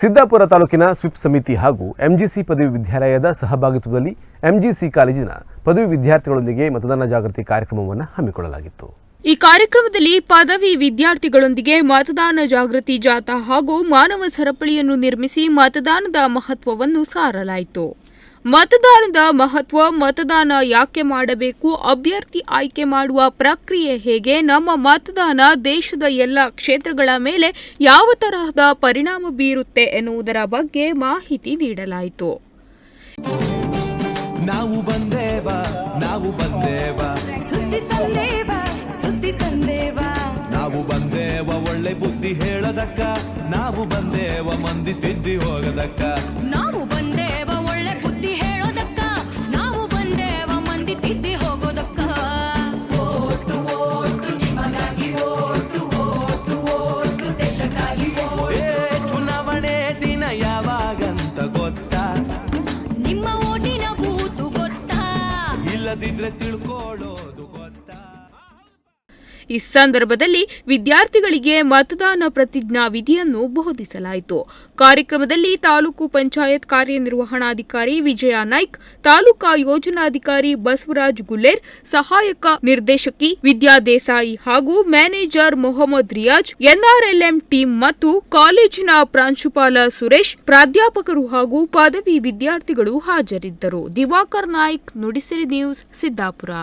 ಸಿದ್ದಾಪುರ ತಾಲೂಕಿನ ಸ್ವಿಪ್ ಸಮಿತಿ ಹಾಗೂ ಎಂಜಿಸಿ ಪದವಿ ವಿದ್ಯಾಲಯದ ಸಹಭಾಗಿತ್ವದಲ್ಲಿ ಎಂಜಿಸಿ ಕಾಲೇಜಿನ ಪದವಿ ವಿದ್ಯಾರ್ಥಿಗಳೊಂದಿಗೆ ಮತದಾನ ಜಾಗೃತಿ ಕಾರ್ಯಕ್ರಮವನ್ನು ಹಮ್ಮಿಕೊಳ್ಳಲಾಗಿತ್ತು. ಈ ಕಾರ್ಯಕ್ರಮದಲ್ಲಿ ಪದವಿ ವಿದ್ಯಾರ್ಥಿಗಳೊಂದಿಗೆ ಮತದಾನ ಜಾಗೃತಿ ಜಾಥಾ ಹಾಗೂ ಮಾನವ ಸರಪಳಿಯನ್ನು ನಿರ್ಮಿಸಿ ಮತದಾನದ ಮಹತ್ವವನ್ನು ಸಾರಲಾಯಿತು. ಮತದಾನದ ಮಹತ್ವ, ಮತದಾನ ಯಾಕೆ ಮಾಡಬೇಕು, ಅಭ್ಯರ್ಥಿ ಆಯ್ಕೆ ಮಾಡುವ ಪ್ರಕ್ರಿಯೆ ಹೇಗೆ, ನಮ್ಮ ಮತದಾನ ದೇಶದ ಎಲ್ಲ ಕ್ಷೇತ್ರಗಳ ಮೇಲೆ ಯಾವ ತರಹದ ಪರಿಣಾಮ ಬೀರುತ್ತೆ ಎನ್ನುವುದರ ಬಗ್ಗೆ ಮಾಹಿತಿ ನೀಡಲಾಯಿತು. ನಾವು ಬಂದೇವ ನಾವು ಬಂದೇವ ಒಳ್ಳೆ ಬುದ್ಧಿ ಹೇಳದಕ್ಕ, ನಾವು ಬಂದೇವ ಮಂದಿ ತಿದ್ದಿ ಹೋಗದಕ್ಕ, ನಾವು ಬಂದೇವ ಒಳ್ಳೆ ಬುದ್ಧಿ ಹೇಳೋದಕ್ಕ, ನಾವು ಬಂದೇವ ಮಂದಿ ತಿದ್ದಿ ಹೋಗೋದಕ್ಕ. ಓಟು ಓಟು ನಿಮಗಾಗಿ, ಓಟು ಓಟು ಓಟು ದೇಶಕ್ಕಾಗಿ. ಚುನಾವಣೆ ದಿನ ಯಾವಾಗಂತ ಗೊತ್ತಾ? ನಿಮ್ಮ ಓಟಿನ ಬೂತು ಗೊತ್ತಾ? ಇಲ್ಲದಿದ್ರೆ ತಿಳ್ಕೊಳ್ಳೋದು ಗೊತ್ತಾ? ಈ ಸಂದರ್ಭದಲ್ಲಿ ವಿದ್ಯಾರ್ಥಿಗಳಿಗೆ ಮತದಾನ ಪ್ರತಿಜ್ಞಾ ವಿಧಿಯನ್ನು ಬೋಧಿಸಲಾಯಿತು. ಕಾರ್ಯಕ್ರಮದಲ್ಲಿ ತಾಲೂಕು ಪಂಚಾಯತ್ ಕಾರ್ಯನಿರ್ವಹಣಾಧಿಕಾರಿ ವಿಜಯ ನಾಯ್ಕ್, ತಾಲೂಕಾ ಯೋಜನಾಧಿಕಾರಿ ಬಸವರಾಜ್ ಗುಲ್ಲೇರ್, ಸಹಾಯಕ ನಿರ್ದೇಶಕಿ ವಿದ್ಯಾ ದೇಸಾಯಿ ಹಾಗೂ manager Mohammed Riyaz, NRLM team ಮತ್ತು ಕಾಲೇಜಿನ ಪ್ರಾಂಶುಪಾಲ ಸುರೇಶ್, ಪ್ರಾಧ್ಯಾಪಕರು ಹಾಗೂ ಪದವಿ ವಿದ್ಯಾರ್ಥಿಗಳು ಹಾಜರಿದ್ದರು. ದಿವಾಕರ್ ನಾಯ್ಕ್, ನುಡಿಸಿರಿ ನ್ಯೂಸ್, ಸಿದ್ದಾಪುರ.